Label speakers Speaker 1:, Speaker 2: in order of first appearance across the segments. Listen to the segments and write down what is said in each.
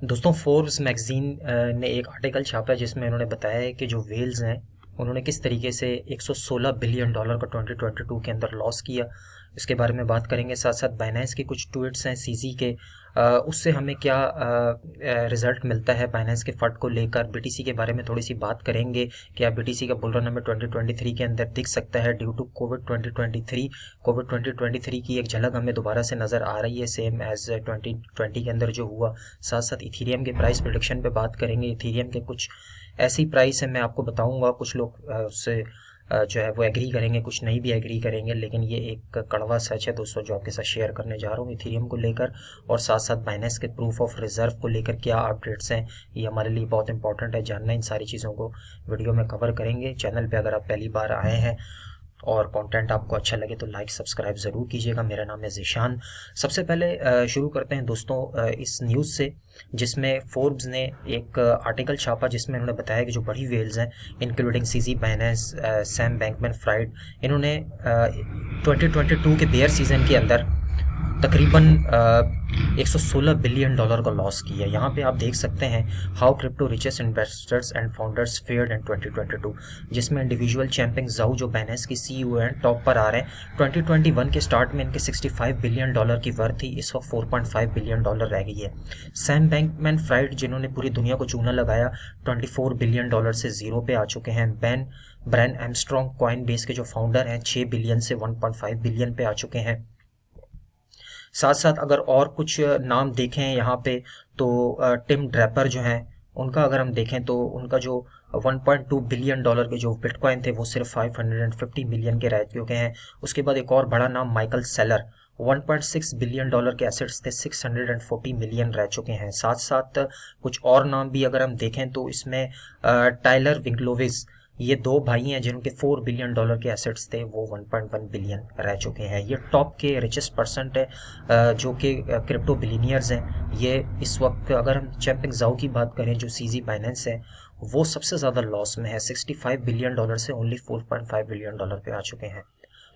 Speaker 1: दोस्तों Forbes magazine ने एक आर्टिकल छापा है जिसमें उन्होंने बताया है कि जो वेल्स हैं उन्होंने किस तरीके से 116 बिलियन डॉलर का 2022 के अंदर लॉस किया। इसके बारे में बात करेंगे। साथ साथ बाइनेंस के कुछ ट्वीट्स हैं सीजी के, उससे हमें क्या रिजल्ट मिलता है बाइनेंस के फंड को लेकर। बीटीसी के बारे में थोड़ी सी बात करेंगे। क्या बीटीसी का बुल रन हमें 2023 के अंदर दिख सकता है ड्यू टू कोविड 2023। कोविड 2023 की एक झलक हमें दोबारा से नज़र आ रही है सेम एज 2020 के अंदर जो हुआ। साथ साथ इथीरियम के प्राइस प्रेडिक्शन पे बात करेंगे। इथीरियम के कुछ ऐसी प्राइस है मैं आपको बताऊंगा, कुछ लोग उससे जो है वो एग्री करेंगे, कुछ नहीं भी एग्री करेंगे, लेकिन ये एक कड़वा सच है दोस्तों जो आपके साथ शेयर करने जा रहा हूँ इथीरियम को लेकर। और साथ साथ बाइनेंस के प्रूफ ऑफ रिजर्व को लेकर क्या अपडेट्स हैं, ये हमारे लिए बहुत इंपॉर्टेंट है जानना। इन सारी चीज़ों को वीडियो में कवर करेंगे। चैनल पे अगर आप पहली बार आए हैं और कंटेंट आपको अच्छा लगे तो लाइक सब्सक्राइब ज़रूर कीजिएगा। मेरा नाम है ज़ीशान। सबसे पहले शुरू करते हैं दोस्तों इस न्यूज़ से, जिसमें फोर्ब्स ने एक आर्टिकल छापा जिसमें उन्होंने बताया कि जो बड़ी वेल्स हैं including CG, Binance, Sam Bankman fried, इन्होंने 2022 के बेयर सीजन के अंदर तकरीबन 116 बिलियन डॉलर का लॉस किया। यहाँ पे आप देख सकते हैं how crypto richest investors and founders fared in 2022, जिसमें इंडिविजुअल चैंपिंग जाऊ जो बाइनेंस की सीईओ हैं टॉप पर आ रहे हैं। 2021 के स्टार्ट में इनके 65 बिलियन डॉलर की वर्थ थी, इस वक्त 4.5 बिलियन डॉलर रह गई है। सैम बैंकमैन फ्राइड जिन्होंने पूरी दुनिया को चूना लगाया 24 बिलियन डॉलर से जीरो पे आ चुके हैं। ब्रैन आर्मस्ट्रॉन्ग कॉइन बेस के जो फाउंडर हैं 6 बिलियन से 1.5 बिलियन पे आ चुके हैं। साथ साथ अगर और कुछ नाम देखें यहाँ पे तो टिम ड्रैपर जो हैं उनका अगर हम देखें तो उनका जो 1.2 बिलियन डॉलर के जो बिटकॉइन थे वो सिर्फ 550 मिलियन के रह चुके हैं। उसके बाद एक और बड़ा नाम माइकल सेलर, 1.6 बिलियन डॉलर के एसेट्स थे, 640 मिलियन रह चुके हैं। साथ साथ कुछ और नाम भी अगर हम देखें तो इसमें टाइलर विंकलोविस, ये दो भाई हैं जिनके 4 बिलियन डॉलर के एसेट्स थे, वो 1.1 बिलियन रह चुके हैं। ये टॉप के रिचेस्ट परसेंट है जो कि क्रिप्टो बिलियनियर्स हैं। ये इस वक्त अगर हम चैंपिंग जाओ की बात करें जो सीजी बाइनेंस है वो सबसे ज़्यादा लॉस में है, 65 बिलियन डॉलर से ओनली 4.5 बिलियन डॉलर पे आ चुके हैं।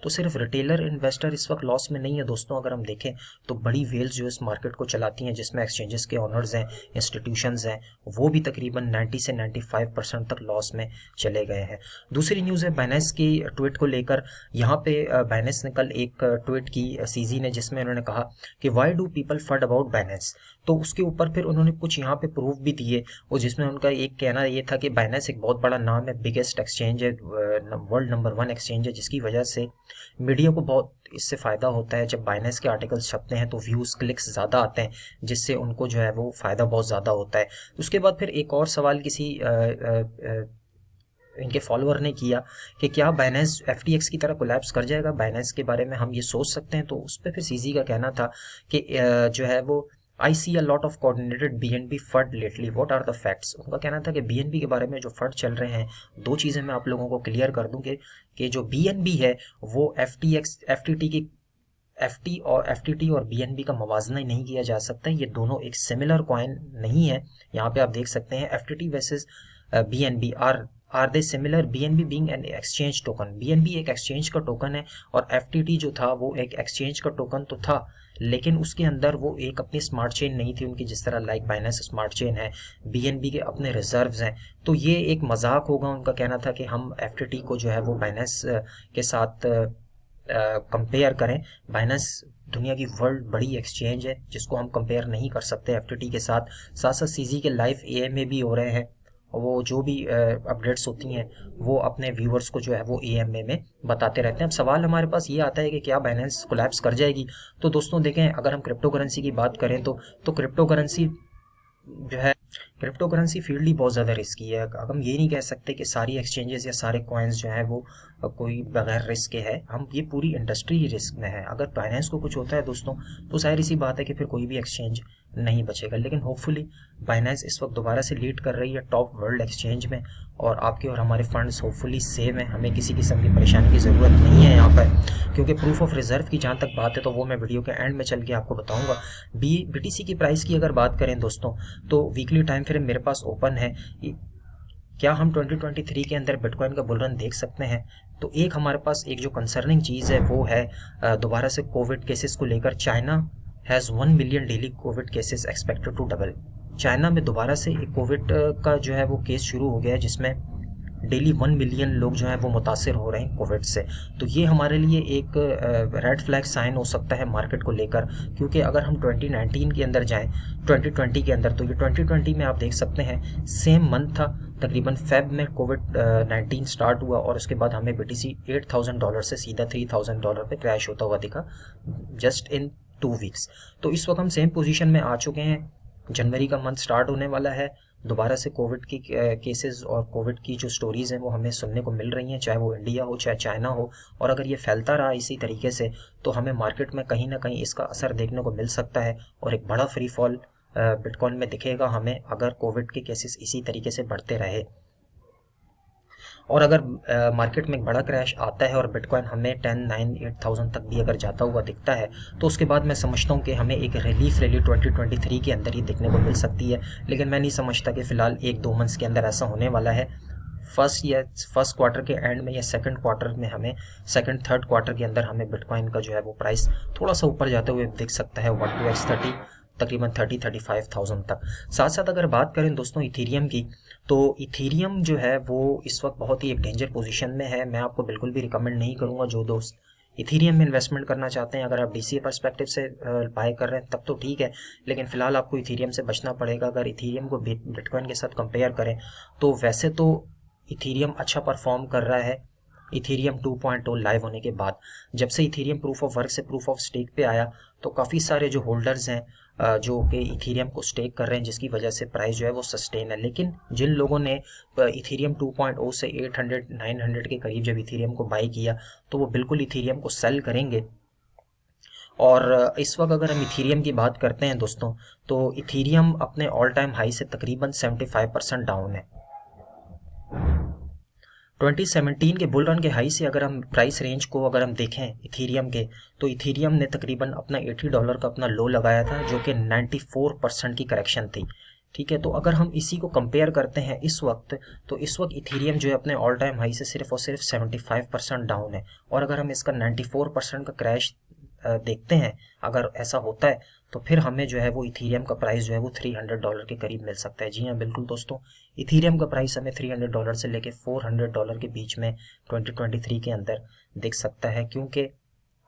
Speaker 1: तो सिर्फ रिटेलर इन्वेस्टर इस वक्त लॉस में नहीं है दोस्तों। अगर हम देखें तो बड़ी वेल्स जो इस मार्केट को चलाती हैं जिसमें एक्सचेंजेस के ऑनर्स हैं, इंस्टीट्यूशंस हैं, वो भी तकरीबन 90 से 95% तक लॉस में चले गए हैं। दूसरी न्यूज़ है बाइनेंस की ट्वीट को लेकर। यहाँ पे बाइनेंस ने कल एक ट्वीट की सीजी ने जिसमें उन्होंने कहा कि why do people fund about Binance. तो उसके ऊपर फिर उन्होंने कुछ यहाँ पे प्रूफ भी दिए और जिसमें उनका एक कहना ये था कि बाइनेंस एक बहुत बड़ा नाम है, बिगेस्ट एक्सचेंज है, वर्ल्ड नंबर 1 एक्सचेंज है, जिसकी वजह से मीडिया को बहुत इससे फ़ायदा होता है। जब बाइनेंस के आर्टिकल्स छपते हैं तो व्यूज़ क्लिक्स ज़्यादा आते हैं, जिससे उनको जो है वो फ़ायदा बहुत ज़्यादा होता है। उसके बाद फिर एक और सवाल किसी इनके फॉलोअर ने किया कि क्या बाइनेंस एफटीएक्स की तरह कोलैप्स कर जाएगा, बाइनेंस के बारे में हम ये सोच सकते हैं। तो उस पर फिर सीजी का कहना था कि जो है वो I see a lot of coordinated BNB fund lately, what are the facts. उनका कहना था कि बीएनबी के बारे में जो फंड चल रहे हैं, दो चीज़ें मैं आप लोगों को क्लियर कर दूं कि जो बीएनबी है वो एफटीएक्स एफटीटी की एफटी और एफटीटी और बीएनबी का मवाजना ही नहीं किया जा सकता। ये दोनों एक सिमिलर कॉइन नहीं है। यहाँ पे आप देख सकते हैं FTT versus BNB are they similar, BNB being an exchange token. BNB एक एक्सचेंज का टोकन है और एफटीटी जो था वो एक एक्सचेंज का टोकन तो था, लेकिन उसके अंदर वो एक अपनी स्मार्ट चेन नहीं थी उनकी, जिस तरह लाइक बाइनेंस स्मार्ट चेन है, बीएनबी के अपने रिजर्व्स हैं। तो ये एक मजाक होगा। उनका कहना था कि हम एफटीटी को जो है वो बाइनेंस के साथ कंपेयर करें। बाइनेंस दुनिया की वर्ल्ड बड़ी एक्सचेंज है जिसको हम कंपेयर नहीं कर सकते एफटीटी के साथ। साथ साथ सीजी के लाइव एएमए भी हो रहे हैं और वो जो भी अपडेट्स होती हैं वो अपने व्यूअर्स को जो है वो एएमए में बताते रहते हैं। अब सवाल हमारे पास ये आता है कि क्या बाइनेंस कोलैप्स कर जाएगी। तो दोस्तों देखें, अगर हम क्रिप्टो करेंसी की बात करें तो क्रिप्टो करेंसी जो है, क्रिप्टो करेंसी फील्ड ही बहुत ज़्यादा रिस्की है। अब हम ये नहीं कह सकते कि सारी एक्सचेंजेस या सारे कॉइन्स जो हैं वो कोई बगैर रिस्क के है। हम ये पूरी इंडस्ट्री ही रिस्क में है। अगर बाइनेंस को कुछ होता है दोस्तों तो जाहिर सी बात है कि फिर कोई भी एक्सचेंज नहीं बचेगा। लेकिन होपफुली बाइनेंस इस वक्त दोबारा से लीड कर रही है टॉप वर्ल्ड एक्सचेंज में और आपके और हमारे फंड्स होपफुली सेव हैं। हमें किसी किस्म की परेशानी की ज़रूरत नहीं है यहाँ पर, क्योंकि प्रूफ ऑफ रिजर्व की जहाँ तक बात है तो वो मैं वीडियो के एंड में चल के आपको बताऊँगा। बीटीसी की प्राइस की अगर बात करें दोस्तों तो वीकली टाइम फ्रेम मेरे पास ओपन है। क्या हम 2023 के अंदर बिटकॉइन का बुल रन देख सकते हैं? तो एक हमारे पास एक जो कंसर्निंग चीज़ है वो है दोबारा से कोविड केसेस को लेकर। China has 1 million daily Covid cases expected to double. China में दोबारा से एक कोविड का जो है वो केस शुरू हो गया है, जिसमें डेली 1 मिलियन लोग जो हैं वो मुतासिर हो रहे हैं कोविड से। तो ये हमारे लिए एक रेड फ्लैग साइन हो सकता है मार्केट को लेकर, क्योंकि अगर हम 2019 के अंदर जाएं 2020 के अंदर, तो ये 2020 में आप देख सकते हैं सेम मंथ था, तकरीबन फेब में कोविड 19 स्टार्ट हुआ और उसके बाद हमें BTC $8,000 से सीधा $3,000 पे क्रैश होता हुआ दिखा जस्ट इन 2 वीक्स। तो इस वक्त हम सेम पोजीशन में आ चुके हैं। जनवरी का मंथ स्टार्ट होने वाला है, दोबारा से कोविड की केसेस और कोविड की जो स्टोरीज़ हैं वो हमें सुनने को मिल रही हैं, चाहे वो इंडिया हो चाहे चाइना हो। और अगर ये फैलता रहा इसी तरीके से तो हमें मार्केट में कहीं ना कहीं इसका असर देखने को मिल सकता है और एक बड़ा फ्री फॉल बिटकॉइन में दिखेगा हमें, अगर कोविड के केसेस इसी तरीके से बढ़ते रहे। और अगर मार्केट में एक बड़ा क्रैश आता है और बिटकॉइन हमें 10,9,8,000 तक भी अगर जाता हुआ दिखता है, तो उसके बाद मैं समझता हूँ कि हमें एक रिलीफ रैली 2023 के अंदर ही देखने को मिल सकती है। लेकिन मैं नहीं समझता कि फ़िलहाल 1-2 मंथ्स के अंदर ऐसा होने वाला है। फर्स्ट क्वार्टर के एंड में या सेकंड क्वार्टर में हमें, सेकंड थर्ड क्वार्टर के अंदर हमें बिटकॉइन का जो है वो प्राइस थोड़ा सा ऊपर जाते हुए दिख सकता है 1 to X30, तकरीबन 30-35,000 तक। साथ साथ अगर बात करें दोस्तों इथीरियम की, तो इथीरियम जो है वो इस वक्त बहुत ही एक डेंजर पोजीशन में है। मैं आपको बिल्कुल भी रिकमेंड नहीं करूँगा, जो दोस्त इथीरियम में इन्वेस्टमेंट करना चाहते हैं, अगर आप DCA पर्सपेक्टिव से बाय कर रहे हैं तब तो ठीक है, लेकिन फ़िलहाल आपको इथीरियम से बचना पड़ेगा। अगर इथीरियम को बिटकॉइन के साथ कंपेयर करें तो वैसे तो इथीरियम अच्छा परफॉर्म कर रहा है। इथीरियम 2.0 लाइव होने के बाद, जब से इथीरियम प्रूफ ऑफ वर्क से प्रूफ ऑफ स्टेक पे आया, तो काफ़ी सारे जो होल्डर्स हैं जो कि इथीरियम को स्टेक कर रहे हैं, जिसकी वजह से प्राइस जो है वो सस्टेन है। लेकिन जिन लोगों ने इथीरियम 2.0 से 800-900 के करीब जब इथीरियम को बाई किया, तो वो बिल्कुल इथीरियम को सेल करेंगे। और इस वक्त अगर हम इथीरियम की बात करते हैं दोस्तों, तो इथीरियम अपने ऑल टाइम हाई से तकरीबन 75% डाउन है। 2017 के बुल रन के हाई से अगर हम प्राइस रेंज को अगर हम देखें इथीरियम के, तो इथीरियम ने तकरीबन अपना $80 का अपना लो लगाया था, जो कि 94% की करेक्शन थी। ठीक है, तो अगर हम इसी को कंपेयर करते हैं इस वक्त, तो इस वक्त इथीरियम जो है अपने ऑल टाइम हाई से सिर्फ और सिर्फ 75% डाउन है। और अगर हम इसका 94% का क्रैश देखते हैं, अगर ऐसा होता है, तो फिर हमें जो है वो इथीरियम का प्राइस जो है वो $300 के करीब मिल सकता है। जी हाँ बिल्कुल दोस्तों, इथीरियम का प्राइस हमें $300 से लेके $400 के बीच में 2023 के अंदर दिख सकता है। क्योंकि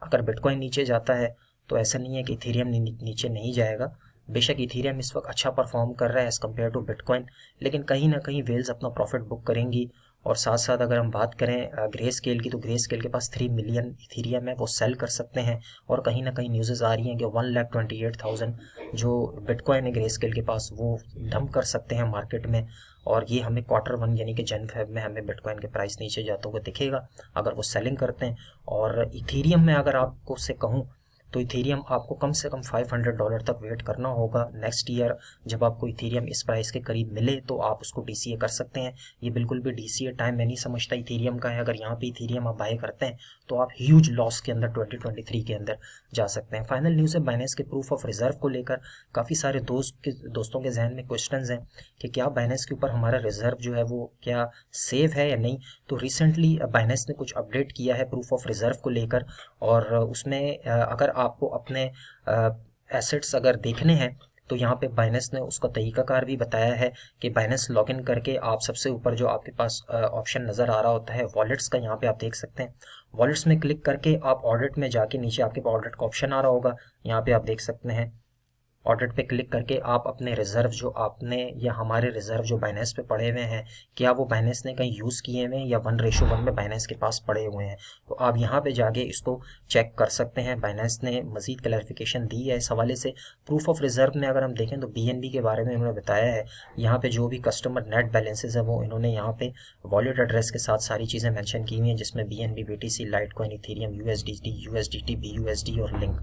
Speaker 1: अगर बिटकॉइन नीचे जाता है तो ऐसा नहीं है कि इथीरियम नीचे नहीं जाएगा। बेशक इथीरियम इस वक्त अच्छा परफॉर्म कर रहा है एज़ कम्पेयर टू बिटकॉइन, लेकिन कहीं ना कहीं वेल्स अपना प्रॉफिट बुक करेंगी। और साथ साथ अगर हम बात करें ग्रे स्केल की, तो ग्रे स्केल के पास 3 मिलियन इथीरियम है, वो सेल कर सकते हैं। और कहीं ना कहीं न्यूज़ आ रही हैं कि 1,28,000 जो बिटकॉइन है ग्रे स्केल के पास, वो डंप कर सकते हैं मार्केट में। और ये हमें Q1 यानी कि जन-फेब में हमें बिटकॉइन के प्राइस नीचे जाते हुए दिखेगा अगर वो सेलिंग करते हैं। और इथीरियम में अगर आपको से कहूँ, तो इथीरियम आपको कम से कम $500 तक वेट करना होगा नेक्स्ट ईयर। जब आपको इथीरियम इस प्राइस के करीब मिले तो आप उसको DCA कर सकते हैं। ये बिल्कुल भी DCA टाइम मैं नहीं समझता इथीरियम का है। अगर यहाँ पे इथीरियम आप बाय करते हैं तो आप ह्यूज लॉस के अंदर 2023 के अंदर जा सकते हैं। फाइनल न्यूज़ है बाइनेंस के प्रूफ ऑफ रिजर्व को लेकर। काफ़ी सारे दोस्तों के जहन में क्वेश्चंस हैं कि क्या बाइनेंस के ऊपर हमारा रिजर्व जो है वो क्या सेफ है या नहीं। तो रिसेंटली बाइनेंस ने कुछ अपडेट किया है प्रूफ ऑफ रिजर्व को लेकर, और उसमें अगर आपको अपने एसेट्स अगर देखने हैं, तो यहाँ पे बाइनेंस ने उसका तरीकाकार भी बताया है कि बाइनेंस लॉगिन करके आप सबसे ऊपर जो आपके पास ऑप्शन नज़र आ रहा होता है वॉलेट्स का, यहाँ पे आप देख सकते हैं। वॉलेट्स में क्लिक करके आप ऑडिट में जाके नीचे आपके पास ऑडिट का ऑप्शन आ रहा होगा, यहाँ पे आप देख सकते हैं। ऑडिट पे क्लिक करके आप अपने रिजर्व जो आपने या हमारे रिजर्व जो बाइनेंस पे पड़े हुए हैं, क्या वो बाइनेंस ने कहीं यूज़ किए हुए हैं या 1:1 में बाइनेंस के पास पड़े हुए हैं, तो आप यहाँ पे जाके इसको चेक कर सकते हैं। बाइनेंस ने मज़ीद क्लैरिफिकेशन दी है इस हवाले से। प्रूफ ऑफ रिजर्व में अगर हम देखें तो BNB के बारे में उन्होंने बताया है। यहाँ पे जो भी कस्टमर नेट बैलेंसेज है वो इन्होंने यहाँ पे वॉलेट एड्रेस के साथ सारी चीज़ें मैंशन की हुई हैं, जिसमें BNB, BTC, Litecoin, Ethereum, USDT, BUSD और लिंक,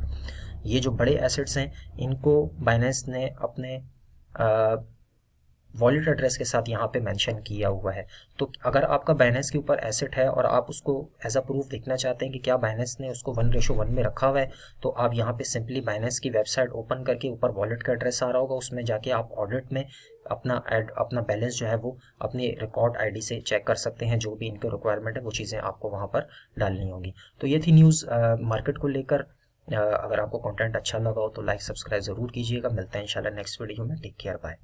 Speaker 1: ये जो बड़े एसेट्स हैं इनको बाइनेंस ने अपने वॉलेट एड्रेस के साथ यहाँ पे मेंशन किया हुआ है। तो अगर आपका बाइनेंस के ऊपर एसेट है और आप उसको एज अ प्रूफ देखना चाहते हैं कि क्या बाइनेंस ने उसको 1:1 में रखा हुआ है, तो आप यहाँ पे सिंपली बाइनेंस की वेबसाइट ओपन करके ऊपर वॉलेट का एड्रेस आ रहा होगा, उसमें जाके आप ऑडिट में अपना बैलेंस जो है वो अपनी रिकॉर्ड ID से चेक कर सकते हैं। जो भी इनके रिक्वायरमेंट है वो चीज़ें आपको वहाँ पर डालनी होगी। तो ये थी न्यूज़ मार्केट को लेकर। अगर आपको कंटेंट अच्छा लगा हो तो लाइक सब्सक्राइब ज़रूर कीजिएगा। मिलते हैं इंशाल्लाह नेक्स्ट वीडियो में। Take care, bye.